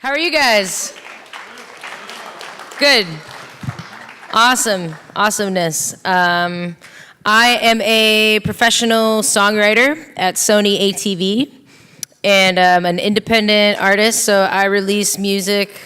How are you guys? Good. Awesome. Awesomeness. I am a professional songwriter at Sony ATV, and I'm an independent artist, so I release music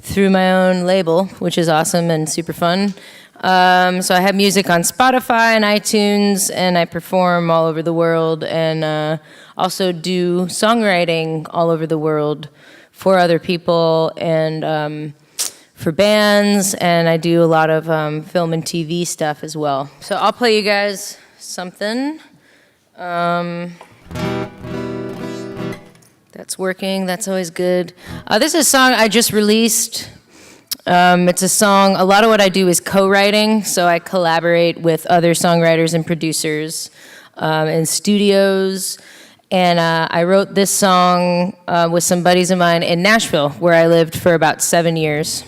through my own label, which is awesome and super fun. So I have music on Spotify and iTunes, and I perform all over the world, and also do songwriting all over the world for other people and for bands, and I do a lot of film and TV stuff as well. So I'll play you guys something. That's working, that's always good. This is a song I just released. It's a song, a lot of what I do is co-writing, so I collaborate with other songwriters and producers in studios. And I wrote this song with some buddies of mine in Nashville, where I lived for about 7 years.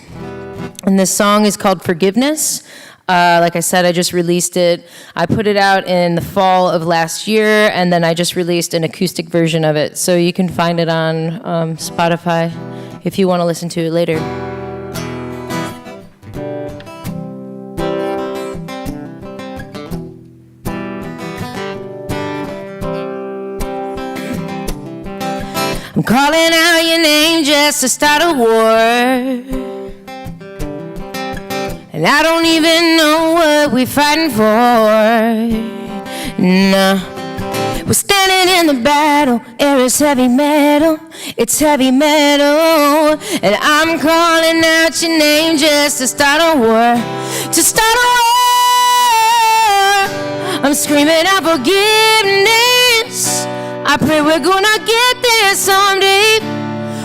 And this song is called Forgiveness. Like I said, I just released it. I put it out in the fall of last year, and then I just released an acoustic version of it. So you can find it on Spotify if you want to listen to it later. I'm calling out your name just to start a war, and I don't even know what we're fighting for. Nah, we're standing in the battle, air is heavy metal, it's heavy metal. And I'm calling out your name just to start a war, to start a war. I'm screaming out forgiveness, I pray we're gonna get there someday.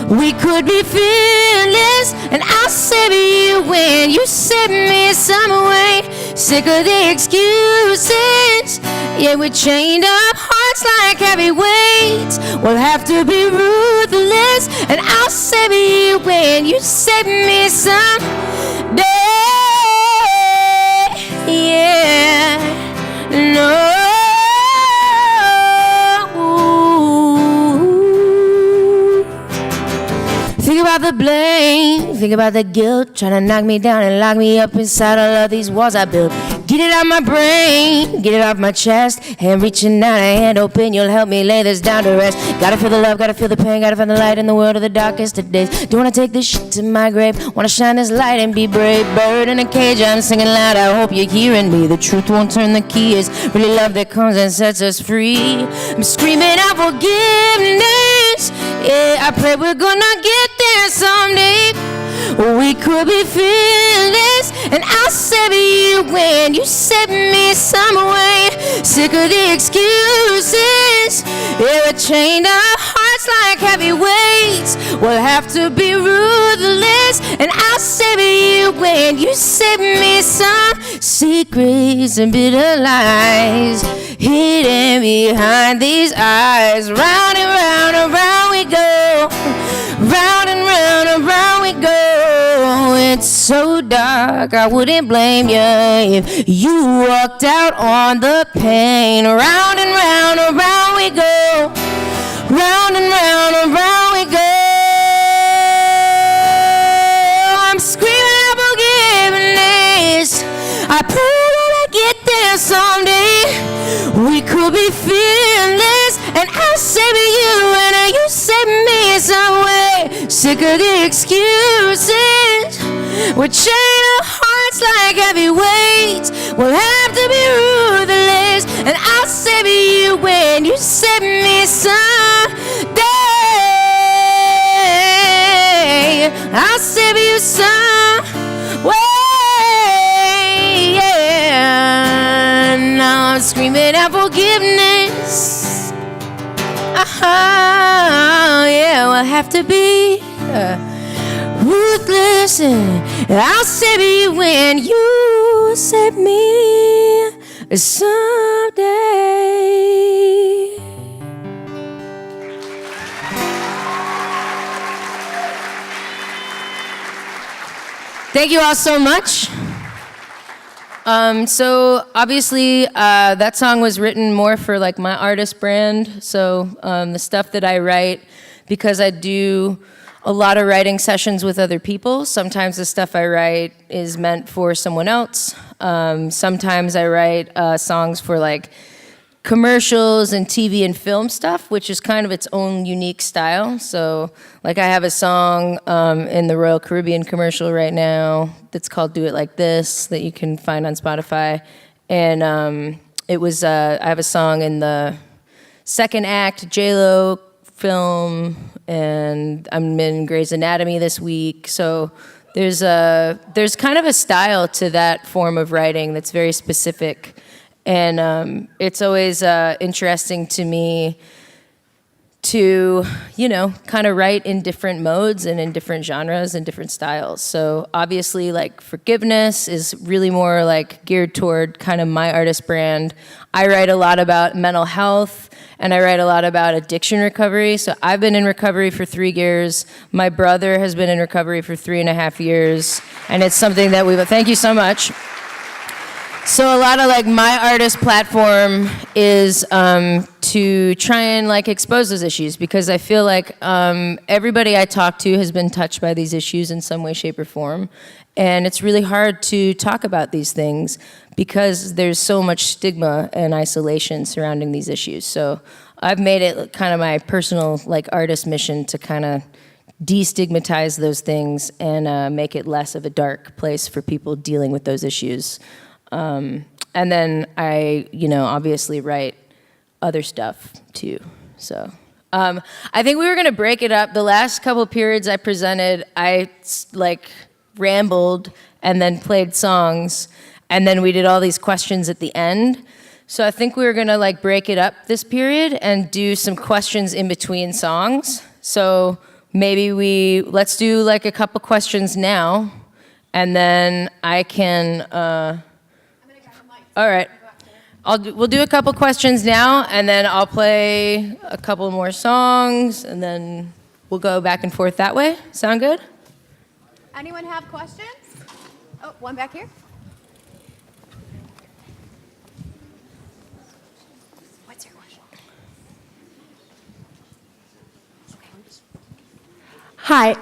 We could be fearless, and I'll save you when you save me some way. Sick of the excuses, yeah, we're chained up hearts like heavy weights. We'll have to be ruthless, and I'll save you when you save me someday. Yeah, no. Think about the blame, think about the guilt, trying to knock me down and lock me up inside all of these walls I built. Get it out my brain, get it off my chest, hand reaching out, a hand open, you'll help me lay this down to rest. Gotta feel the love, gotta feel the pain, gotta find the light in the world of the darkest of days. Don't wanna take this shit to my grave, wanna shine this light and be brave. Bird in a cage, I'm singing loud, I hope you're hearing me. The truth won't turn the key, it's really love that comes and sets us free. I'm screaming out forgiveness, yeah, I pray we're gonna get there someday. We could be fearless, and I'll save you when you save me some way. Sick of the excuses, yeah, we're chained up hearts like heavy weights. We'll have to be ruthless, and I'll save you when you save me some secrets and bitter lies hidden behind these eyes. Round and round and round we go, round and round and round we go. It's so dark, I wouldn't blame you if you walked out on the pain. Round and round and round we go, round and round and round we go. I'm screaming out forgiveness, I pray that I get there someday. We could be fearless, and I'll save you and you save me some way. Sick of the excuses, we're chained up hearts like heavy weights. We'll have to be ruthless, and I'll save you when you save me someday. I'll save you some way, yeah. Now I'm screaming out forgiveness. Yeah, we'll have to be ruthless, and I'll save you when you save me someday. Thank you all so much. So obviously that song was written more for like my artist brand. So the stuff that I write, because I do a lot of writing sessions with other people. Sometimes the stuff I write is meant for someone else. Sometimes I write songs for like commercials and TV and film stuff, which is kind of its own unique style. So like I have a song in the Royal Caribbean commercial right now that's called Do It Like This that you can find on Spotify. And I have a song in the second act J-Lo film, and I'm in Grey's Anatomy this week. So there's kind of a style to that form of writing that's very specific. And it's always interesting to me to, kind of write in different modes and in different genres and different styles. So obviously, like, Forgiveness is really more like geared toward kind of my artist brand. I write a lot about mental health, and I write a lot about addiction recovery. So I've been in recovery for 3 years. My brother has been in recovery for 3.5 years, and it's something that thank you so much. So a lot of like my artist platform is to try and like expose those issues, because I feel like everybody I talk to has been touched by these issues in some way, shape, or form. And it's really hard to talk about these things because there's so much stigma and isolation surrounding these issues. So I've made it kind of my personal like artist mission to kind of destigmatize those things and make it less of a dark place for people dealing with those issues. And then I, obviously write other stuff too. So I think we were gonna break it up. The last couple periods I presented, I like rambled and then played songs, and then we did all these questions at the end. So I think we were gonna like break it up this period and do some questions in between songs. So maybe let's do like a couple questions now, and then I can. All right. We'll do a couple questions now, and then I'll play a couple more songs, and then we'll go back and forth that way. Sound good? Anyone have questions? Oh, one back here. What's your question? Hi.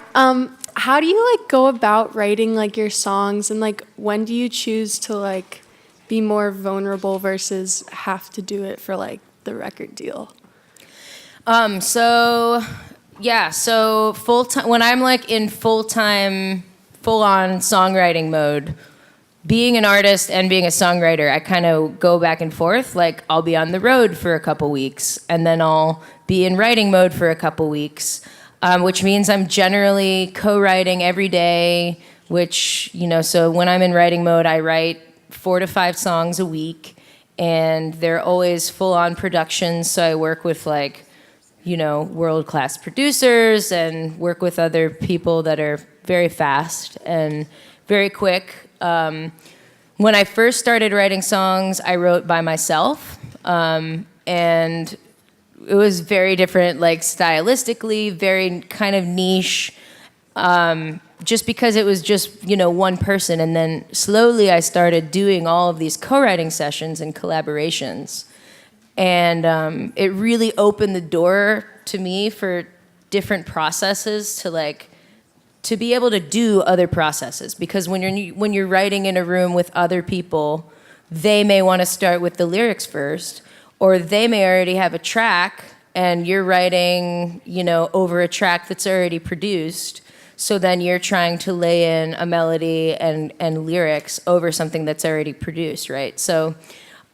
How do you like go about writing like your songs, and like when do you choose to like be more vulnerable versus have to do it for like the record deal? So full time, when I'm like in full-on songwriting mode, being an artist and being a songwriter, I kind of go back and forth. Like I'll be on the road for a couple weeks, and then I'll be in writing mode for a couple weeks, which means I'm generally co-writing every day, which, so when I'm in writing mode, I write 4 to 5 songs a week, and they're always full-on productions. So I work with like, world-class producers and work with other people that are very fast and very quick. When I first started writing songs, I wrote by myself, and it was very different, like stylistically, very kind of niche. Just because it was just, one person. And then slowly I started doing all of these co-writing sessions and collaborations. And it really opened the door to me for different processes to be able to do other processes. Because when you're writing in a room with other people, they may want to start with the lyrics first, or they may already have a track and you're writing, over a track that's already produced. So then you're trying to lay in a melody and lyrics over something that's already produced, right? So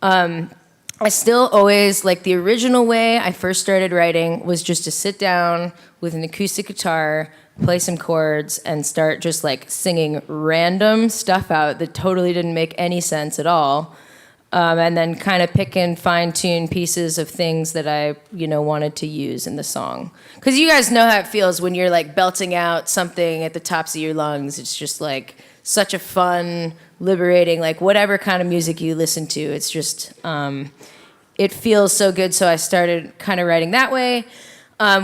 I still always, like the original way I first started writing was just to sit down with an acoustic guitar, play some chords, and start just like singing random stuff out that totally didn't make any sense at all. And then kind of pick and fine-tune pieces of things that I, wanted to use in the song. Because you guys know how it feels when you're like belting out something at the tops of your lungs. It's just like such a fun, liberating, like whatever kind of music you listen to. It's just, it feels so good. So I started kind of writing that way,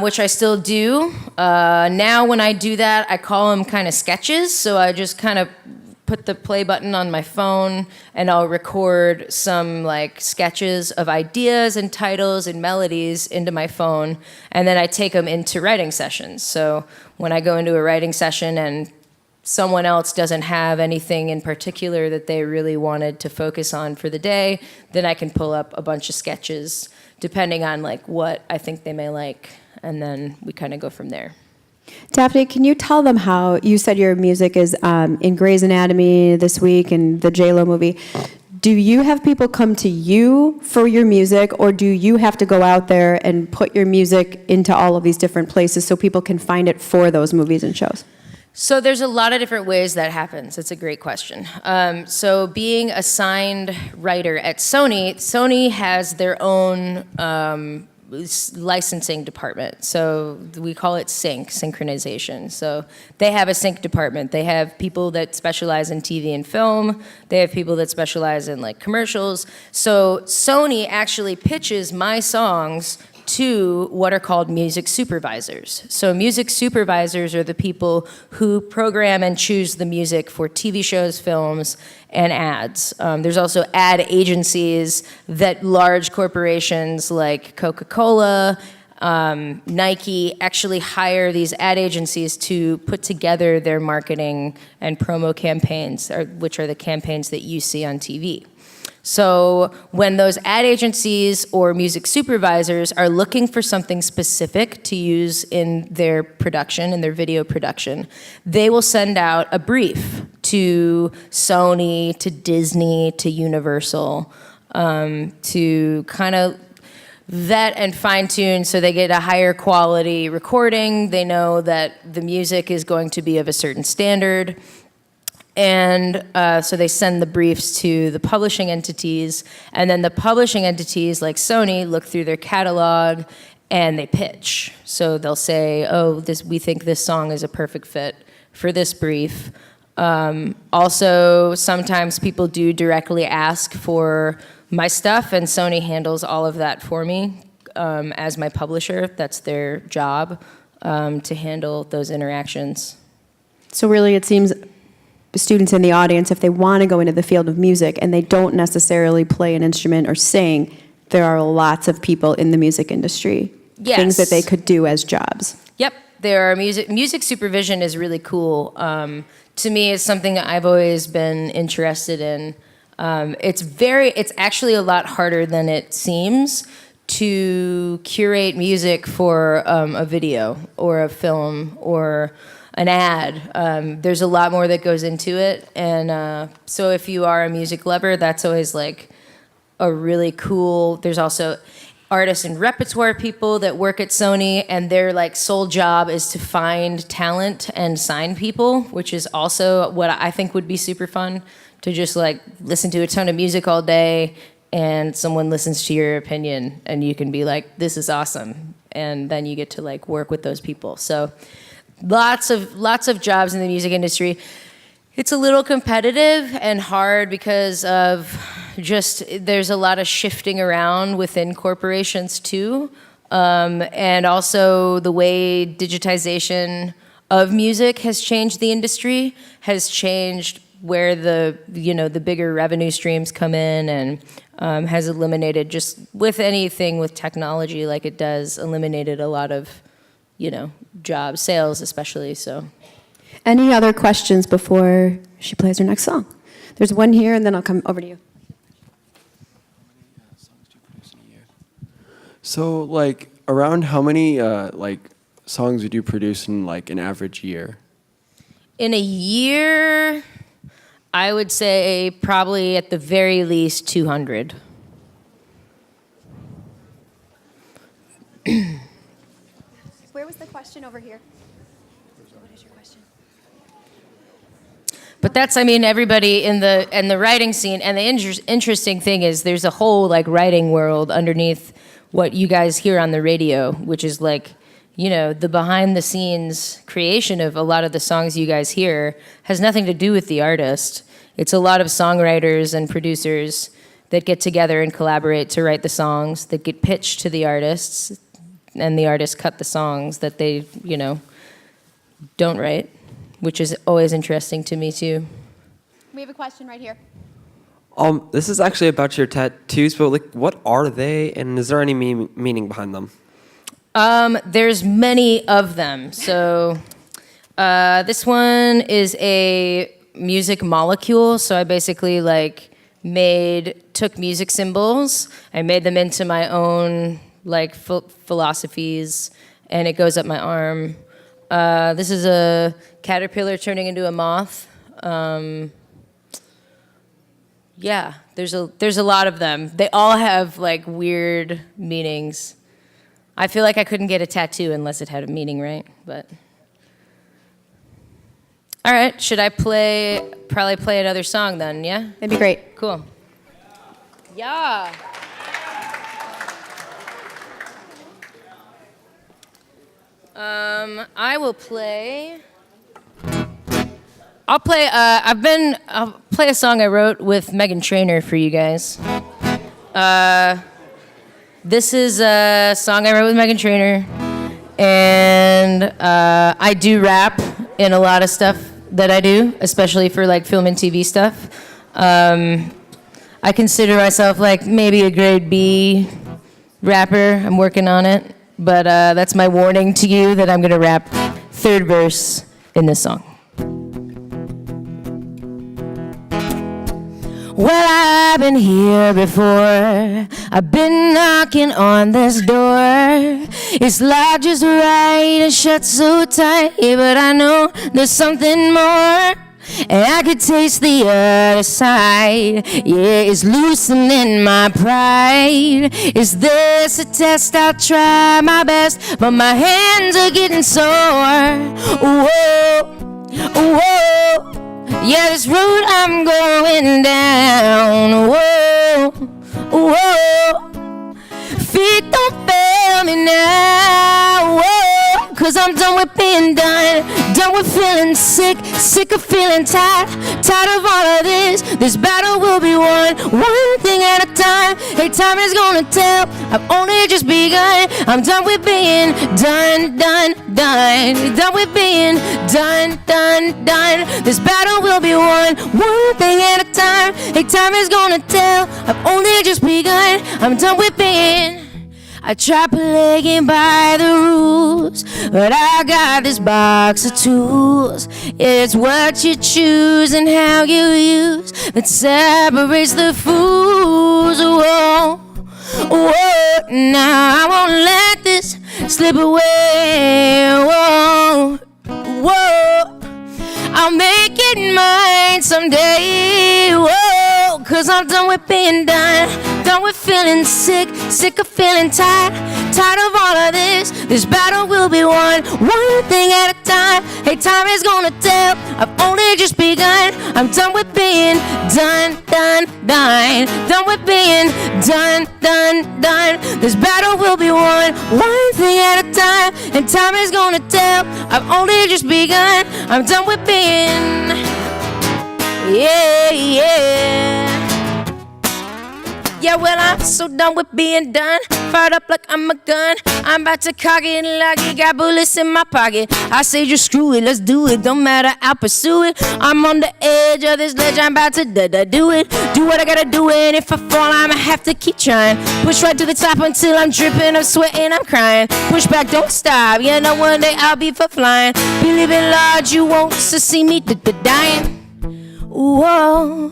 which I still do. Now when I do that, I call them kind of sketches. So I just kind of put the play button on my phone and I'll record some like sketches of ideas and titles and melodies into my phone, and then I take them into writing sessions. So when I go into a writing session and someone else doesn't have anything in particular that they really wanted to focus on for the day, then I can pull up a bunch of sketches depending on like what I think they may like, and then we kind of go from there. Daphne, can you tell them how you said your music is in Grey's Anatomy this week and the J-Lo movie? Do you have people come to you for your music, or do you have to go out there and put your music into all of these different places so people can find it for those movies and shows? So there's a lot of different ways that happens. It's a great question. So being a signed writer at Sony has their own licensing department. So we call it synchronization. So they have a sync department. They have people that specialize in TV and film. They have people that specialize in like commercials. So Sony actually pitches my songs to what are called music supervisors. So music supervisors are the people who program and choose the music for TV shows, films, and ads. There's also ad agencies that large corporations like Coca-Cola, Nike actually hire these ad agencies to put together their marketing and promo campaigns, which are the campaigns that you see on TV. So when those ad agencies or music supervisors are looking for something specific to use in their production, in their video production, they will send out a brief to Sony, to Disney, to Universal, to kind of vet and fine-tune so they get a higher quality recording. They know that the music is going to be of a certain standard. And so they send the briefs to the publishing entities, and then the publishing entities like Sony look through their catalog and they pitch. So they'll say, oh, we think this song is a perfect fit for this brief. Also, sometimes people do directly ask for my stuff, and Sony handles all of that for me as my publisher. That's their job, to handle those interactions. So really it seems students in the audience, if they want to go into the field of music and they don't necessarily play an instrument or sing, there are lots of people in the music industry. Yes. Things that they could do as jobs. Yep, there are music supervision is really cool. To me, it's something that I've always been interested in. It's actually a lot harder than it seems to curate music for a video or a film or an ad. There's a lot more that goes into it, and so if you are a music lover, that's always like a really cool. There's also artists and repertoire people that work at Sony, and their like sole job is to find talent and sign people, which is also what I think would be super fun, to just like listen to a ton of music all day and someone listens to your opinion and you can be like, this is awesome, and then you get to like work with those people. So lots of jobs in the music industry. It's a little competitive and hard because of just there's a lot of shifting around within corporations too, and also the way digitization of music has changed the industry, has changed where the bigger revenue streams come in, and has eliminated, just with anything with technology like it does, eliminated a lot of jobs, sales especially. So, any other questions before she plays her next song? There's one here, and then I'll come over to you. So, like, around how many songs would you produce in like an average year? In a year, I would say probably at the very least 200. Where was the question over here? What is your question? But that's, everybody in the writing scene, and the interesting thing is there's a whole like writing world underneath what you guys hear on the radio, which is like, the behind the scenes creation of a lot of the songs you guys hear has nothing to do with the artist. It's a lot of songwriters and producers that get together and collaborate to write the songs that get pitched to the artists, and the artists cut the songs that they, don't write, which is always interesting to me too. We have a question right here. This is actually about your tattoos, but like, what are they, and is there any meaning behind them? There's many of them. So this one is a music molecule. So I basically took music symbols, I made them into my own philosophies, and it goes up my arm. This is a caterpillar turning into a moth. Yeah, there's a lot of them. They all have weird meanings. I feel like I couldn't get a tattoo unless it had a meaning, right? But all right, should I probably play another song then? Yeah, That'd be great. cool. Yeah. I will play. I'll play a song I wrote with Meghan Trainor for you guys. This is a song I wrote with Meghan Trainor, and I do rap in a lot of stuff that I do, especially for film and TV stuff. I consider myself maybe a grade B rapper. I'm working on it, but that's my warning to you that I'm gonna rap third verse in this song. Well, I've been here before. I've been knocking on this door. It's locked just right and shut so tight, but I know there's something more. And I could taste the other side. Yeah, it's loosening my pride. Is this a test? I'll try my best, but my hands are getting sore. Whoa, whoa. Yeah, this road I'm going down. Whoa, whoa. Feet don't fail me now. Whoa, 'cause I'm done with being done with feeling sick of feeling tired of all of this. This battle will be won, one thing at a time. Hey, time is gonna tell, I've only just begun. I'm done with being done. Done with being done. This battle will be won, one thing at a time. Hey, time is gonna tell, I've only just begun. I'm done with being. I try playing by the rules, but I got this box of tools. It's what you choose and how you use that separates the fools. Whoa, whoa, now I won't let this slip away. Whoa, whoa, I'll make it mine someday. Whoa, 'cause I'm done with being done with feeling sick of feeling tired of all of this. This battle will be won, one thing at a time. Hey, time is gonna tell, I've only just begun. I'm done with being done. Done with being done. This battle will be won, one thing at a time. And time is gonna tell, I've only just begun. I'm done with being, yeah. Yeah, well, I'm so done with being done. Fired up like I'm a gun. I'm about to cock it and lock it. Got bullets in my pocket. I say just screw it, let's do it. Don't matter, I'll pursue it. I'm on the edge of this ledge. I'm about to do it. Do what I gotta do, and if I fall, I'ma have to keep trying. Push right to the top until I'm dripping, I'm sweating, I'm crying. Push back, don't stop. Yeah, no, one day I'll be for flying. Believe in large, you won't see me dying. Whoa.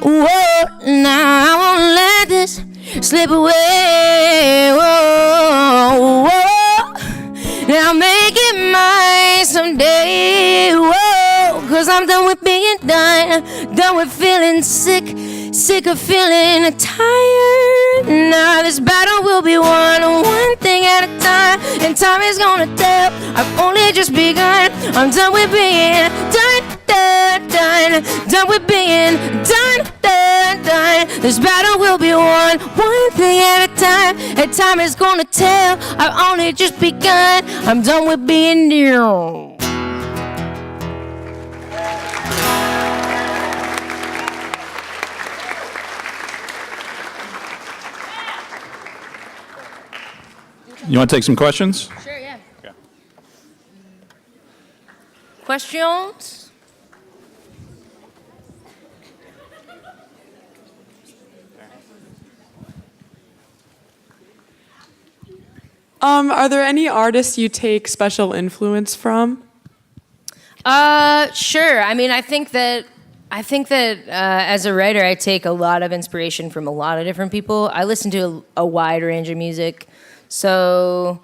Whoa, now I won't let this slip away. Whoa, whoa, now make it mine someday. Whoa, 'cause I'm done with being done with feeling sick of feeling tired. Now this battle will be won, one thing at a time. And time is gonna tell, I've only just begun. I'm done with being done with being done. This battle will be won, one thing at a time. And time is gonna tell, I've only just begun. I'm done with being new. You want to take some questions? Sure, yeah. Okay. Questions? Are there any artists you take special influence from? Sure. I mean, I think that as a writer, I take a lot of inspiration from a lot of different people. I listen to a wide range of music, so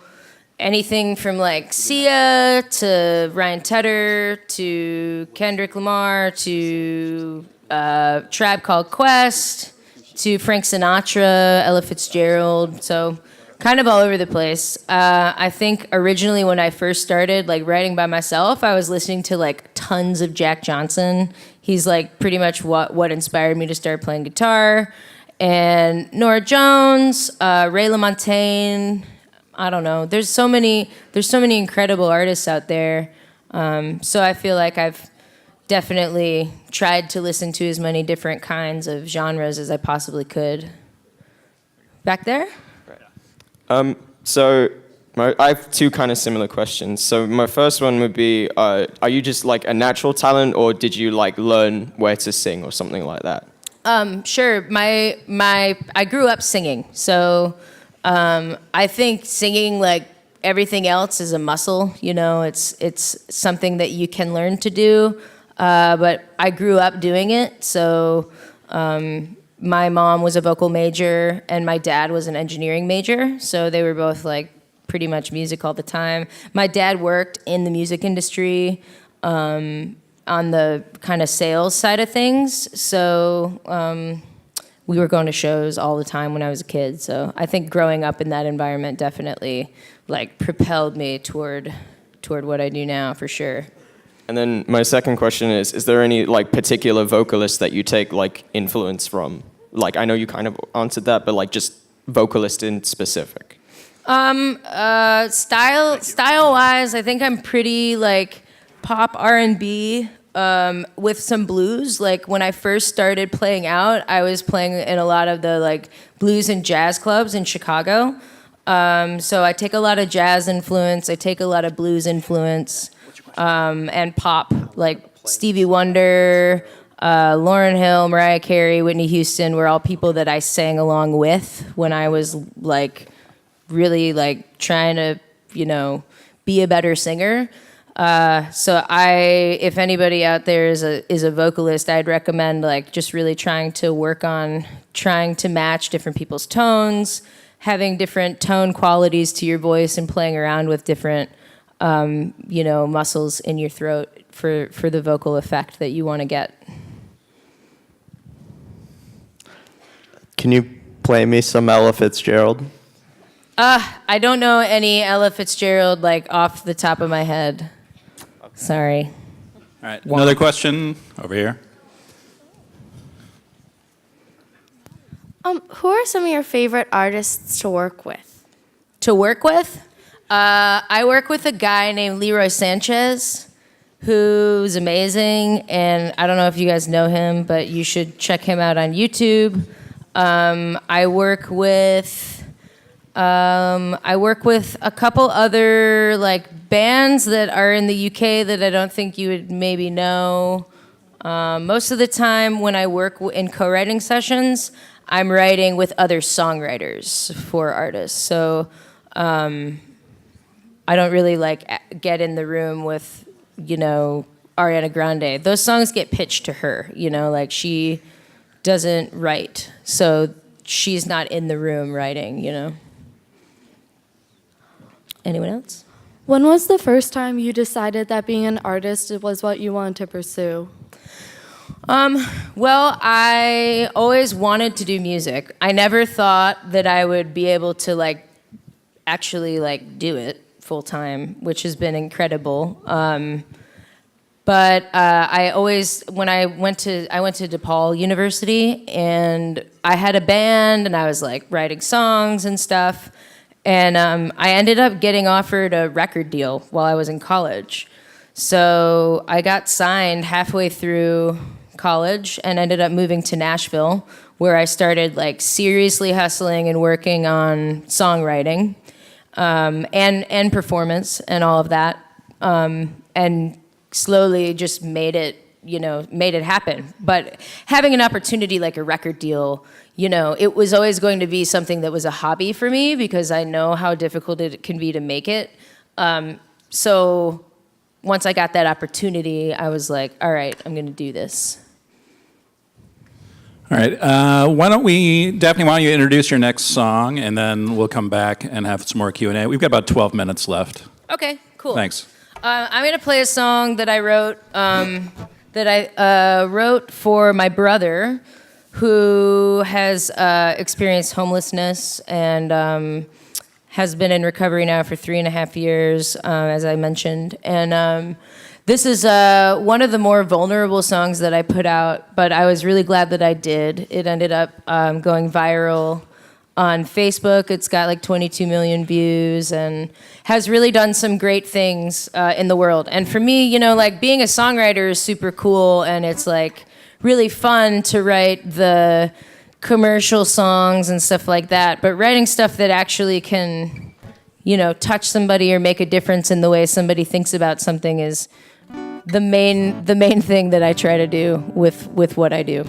anything from like Sia to Ryan Tedder to Kendrick Lamar to Tribe Called Quest to Frank Sinatra, Ella Fitzgerald. So kind of all over the place. I think originally when I first started like writing by myself, I was listening to like tons of Jack Johnson. He's like pretty much what inspired me to start playing guitar. And Nora Jones, Ray LaMontagne. I don't know. There's so many incredible artists out there. So I feel like I've definitely tried to listen to as many different kinds of genres as I possibly could. Back there? I have two kind of similar questions. So my first one would be, are you just like a natural talent, or did you like learn where to sing or something like that? Sure. I grew up singing, so I think singing, like everything else, is a muscle. You know, it's something that you can learn to do. But I grew up doing it, so my mom was a vocal major and my dad was an engineering major, so they were both like pretty much music all the time. My dad worked in the music industry on the kind of sales side of things, so we were going to shows all the time when I was a kid. So I think growing up in that environment definitely like propelled me toward what I do now, for sure. And then my second question is there any like particular vocalist that you take like influence from? Like, I know you kind of answered that, but like just vocalist in specific. Style-wise, I think I'm pretty like pop R&B with some blues. Like when I first started playing out, I was playing in a lot of the like blues and jazz clubs in Chicago. So I take a lot of jazz influence, I take a lot of blues influence, and pop, like Stevie Wonder, Lauryn Hill, Mariah Carey, Whitney Houston were all people that I sang along with when I was like really like trying to, you know, be a better singer. So if anybody out there is a vocalist, I'd recommend like just really trying to work on trying to match different people's tones, having different tone qualities to your voice, and playing around with different muscles in your throat for the vocal effect that you want to get. Can you play me some Ella Fitzgerald? I don't know any Ella Fitzgerald like off the top of my head. Okay. Sorry. All right, another question over here. Who are some of your favorite artists to work with? To work with? I work with a guy named Leroy Sanchez, who's amazing, and I don't know if you guys know him, but you should check him out on YouTube. I work with a couple other like bands that are in the UK that I don't think you would maybe know. Most of the time when I work in co-writing sessions, I'm writing with other songwriters for artists. So I don't really like get in the room with, Ariana Grande. Those songs get pitched to her, like she doesn't write. So she's not in the room writing, Anyone else? When was the first time you decided that being an artist was what you wanted to pursue? Well, I always wanted to do music. I never thought that I would be able to actually do it full time, which has been incredible. But I always, when I went to DePaul University, and I had a band, and I was writing songs and stuff. And I ended up getting offered a record deal while I was in college. So I got signed halfway through college and ended up moving to Nashville, where I started seriously hustling and working on songwriting and performance and all of that, and slowly just made it made it happen. But having an opportunity like a record deal, it was always going to be something that was a hobby for me because I know how difficult it can be to make it. So once I got that opportunity, I was like, all right, I'm going to do this. All right. Daphne, why don't you introduce your next song, and then we'll come back and have some more Q&A. We've got about 12 minutes left. Okay, cool. Thanks. I'm going to play a song that I wrote wrote for my brother, who has experienced homelessness and has been in recovery now for 3.5 years, as I mentioned. And this is one of the more vulnerable songs that I put out, but I was really glad that I did. It ended up going viral on Facebook. It's got like 22 million views and has really done some great things in the world. And for me, like being a songwriter is super cool, and it's like really fun to write the commercial songs and stuff like that. But writing stuff that actually can, touch somebody or make a difference in the way somebody thinks about something is the main thing that I try to do with what I do.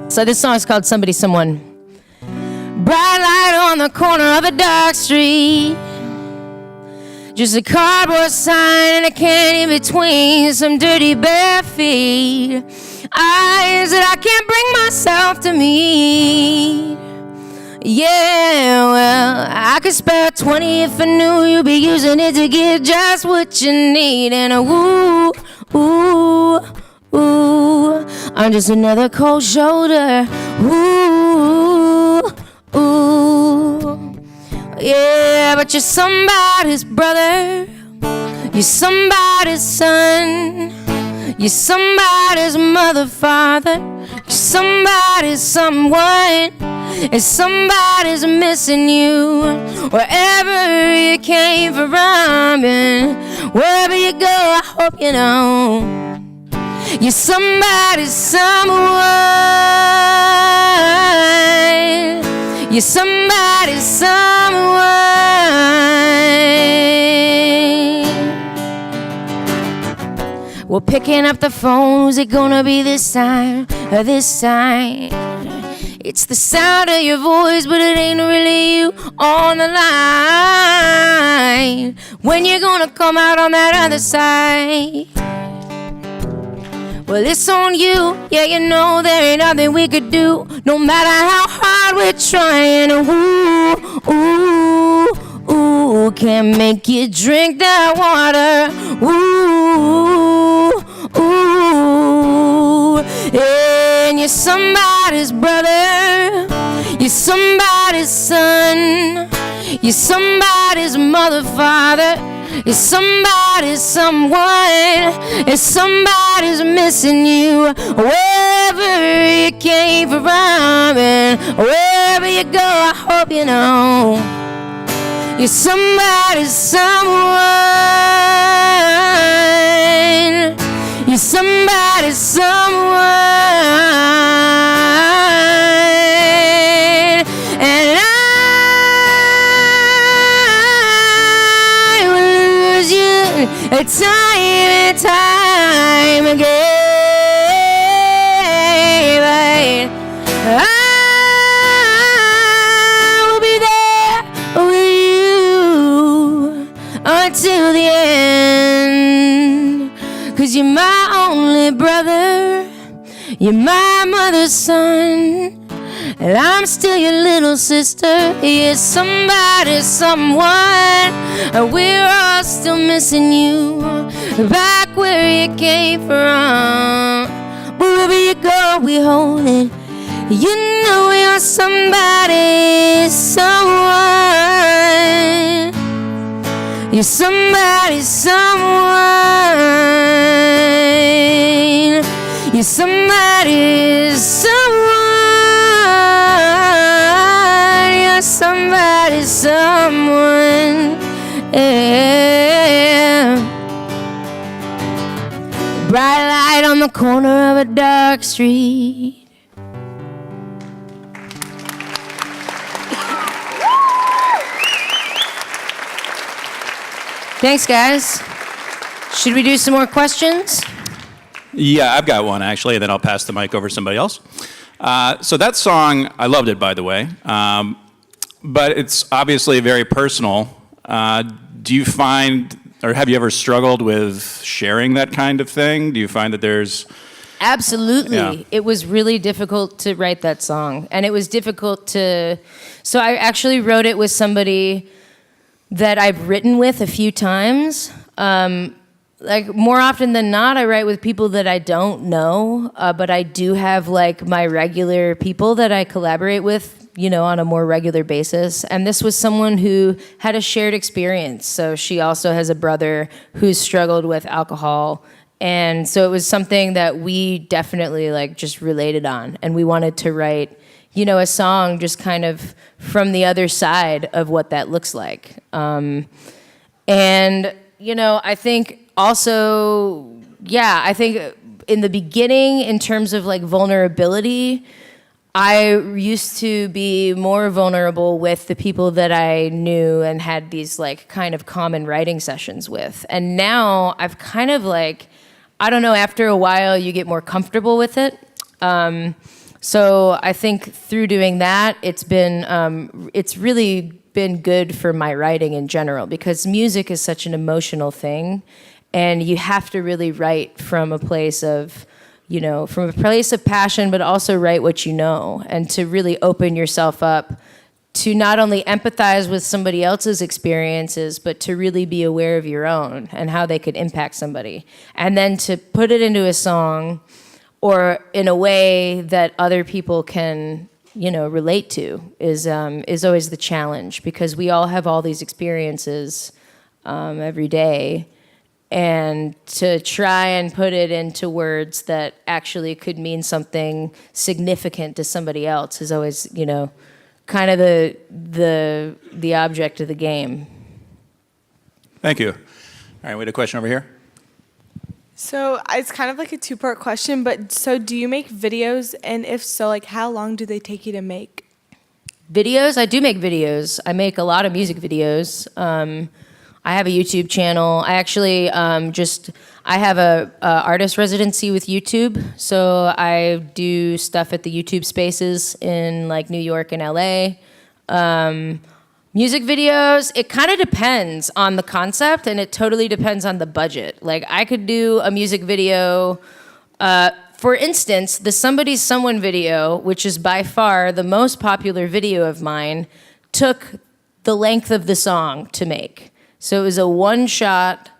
So this song is called Somebody Someone. Bright light on the corner of a dark street, just a cardboard sign and a can in between some dirty bare feet, eyes that I can't bring myself to meet. Yeah, well, I could spare 20 if I knew you'd be using it to get just what you need. And ooh, ooh, ooh, I'm just another cold shoulder. Ooh, ooh, yeah, but you're somebody's brother, you're somebody's son, you're somebody's mother, father, you're somebody's someone, and somebody's missing you wherever you came from, and wherever you go, I hope you know you're somebody's someone. You're somebody's someone. Well, picking up the phone, who's it gonna be this time? This time? It's the sound of your voice, but it ain't really you on the line. When you gonna come out on that other side? Well, it's on you, yeah, there ain't nothing we could do, no matter how hard we're trying. Ooh, ooh, ooh, can't make you drink that water. Ooh, ooh, and you're somebody's brother, you're somebody's son, you're somebody's mother, father, you're somebody's someone, and somebody's missing you wherever you came from, and wherever you go, I hope you know you're somebody's someone. You're somebody's someone, and I will lose you time and time again, but I will be there with you until the end, 'cause you're my only brother, you're my mother's son, and I'm still your little sister. You're somebody, someone, and we're all still missing you back where you came from. Wherever you go, we hold it. You know you're somebody, someone. You're somebody, someone. You're somebody, someone. You're somebody, someone. Yeah. Bright light on the corner of a dark street. Thanks, guys. Should we do some more questions? Yeah, I've got one actually, and then I'll pass the mic over to somebody else. So that song, I loved it, by the way, but it's obviously very personal. Do you find, or have you ever struggled with sharing that kind of thing? Do you find that there's... Absolutely. Yeah. It was really difficult to write that song. And it was difficult to... So I actually wrote it with somebody that I've written with a few times. Like, more often than not, I write with people that I don't know, but I do have, like, my regular people that I collaborate with, you know, on a more regular basis. And this was someone who had a shared experience. So she also has a brother who's struggled with alcohol. And so it was something that we definitely, like, just related on. And we wanted to write, you know, a song just kind of from the other side of what that looks like. And, you know, I think also, yeah, I think in the beginning, in terms of like vulnerability, I used to be more vulnerable with the people that I knew and had these like kind of common writing sessions with. And now I've kind of like, I don't know, after a while you get more comfortable with it. So I think through doing that, it's really been good for my writing in general, because music is such an emotional thing. And you have to really write from a place of, you know, from a place of passion, but also write what you know, and to really open yourself up to not only empathize with somebody else's experiences, but to really be aware of your own and how they could impact somebody. And then to put it into a song or in a way that other people can, you know, relate to is always the challenge, because we all have all these experiences every day. And to try and put it into words that actually could mean something significant to somebody else is always, you know, kind of the object of the game. Thank you. All right, we had a question over here. So it's kind of like a two-part question, but so do you make videos? And if so, like how long do they take you to make? Videos? I do make videos. I make a lot of music videos. I have a YouTube channel. I actually I have a artist residency with YouTube. So I do stuff at the YouTube spaces in like New York and LA. Music videos, it kind of depends on the concept, and it totally depends on the budget. Like I could do a music video, for instance, the Somebody's Someone video, which is by far the most popular video of mine, took the length of the song to make. So it was a one-shot,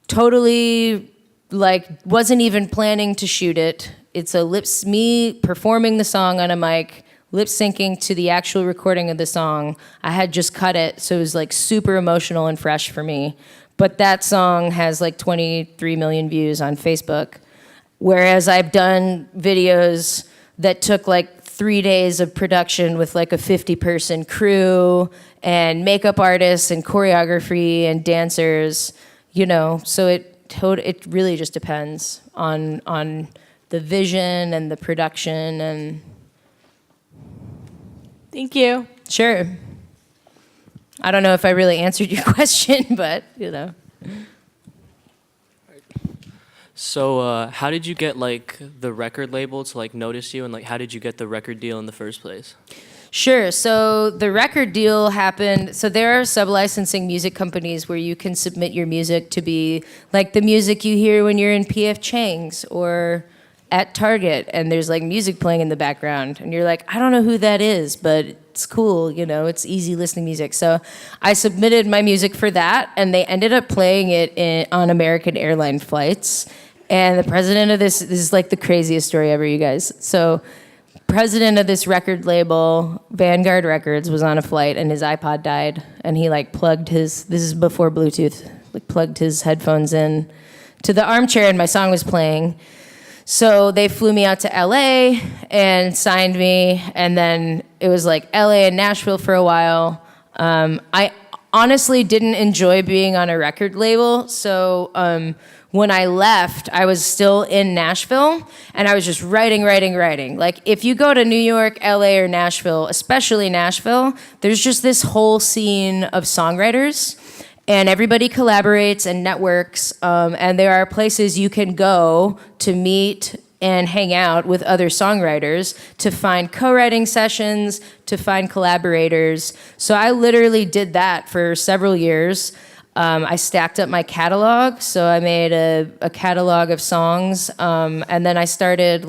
totally, like, wasn't even planning to shoot it. It's me performing the song on a mic, lip-syncing to the actual recording of the song. I had just cut it, so it was, like, super emotional and fresh for me. But that song has, like, 23 million views on Facebook. Whereas I've done videos that took, like, 3 days of production with like a 50-person crew and makeup artists and choreography and dancers, you know. So it really just depends on the vision and the production and. Thank you. Sure. I don't know if I really answered your question, but you know. So how did you get like the record label to like notice you, and like how did you get the record deal in the first place? Sure. So the record deal happened. So there are sub-licensing music companies where you can submit your music to be like the music you hear when you're in P.F. Chang's or at Target, and there's like music playing in the background, and you're like, I don't know who that is, but it's cool, you know, it's easy listening music. So I submitted my music for that, and they ended up playing it on American airline flights. And the president of this is like the craziest story ever, you guys. So president of this record label, Vanguard Records, was on a flight and his iPod died, and he like plugged this is before Bluetooth, like plugged his headphones in to the armchair, and my song was playing. So they flew me out to LA and signed me, and then it was like LA and Nashville for a while. I honestly didn't enjoy being on a record label, so when I left, I was still in Nashville, and I was just writing. Like, if you go to New York, LA, or Nashville, especially Nashville, there's just this whole scene of songwriters, and everybody collaborates and networks, and there are places you can go to meet and hang out with other songwriters, to find co-writing sessions, to find collaborators. So I literally did that for several years. I stacked up my catalog, so I made a catalog of songs, and then I started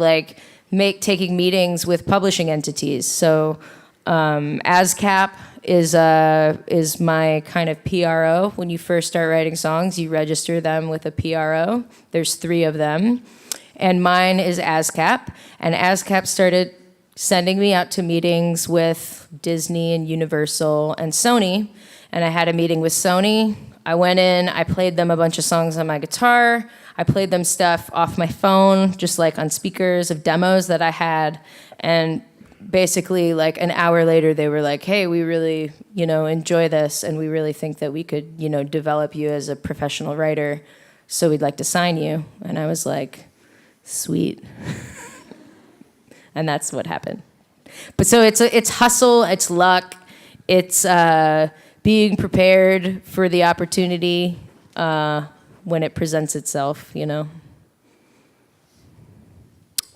taking meetings with publishing entities. So ASCAP is my kind of PRO. When you first start writing songs, you register them with a PRO. There's 3 of them. And mine is ASCAP. And ASCAP started sending me out to meetings with Disney and Universal and Sony. And I had a meeting with Sony. I went in, I played them a bunch of songs on my guitar. I played them stuff off my phone, just like on speakers of demos that I had. And basically, like an hour later, they were like, hey, we really, enjoy this, and we really think that we could, develop you as a professional writer, so we'd like to sign you. And I was like, sweet. And that's what happened. But so it's hustle, it's luck, it's being prepared for the opportunity when it presents itself,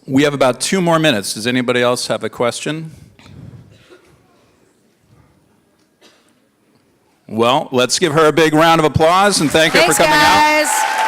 We have about 2 more minutes. Does anybody else have a question? Well, let's give her a big round of applause and thank her for coming out. Thanks, guys.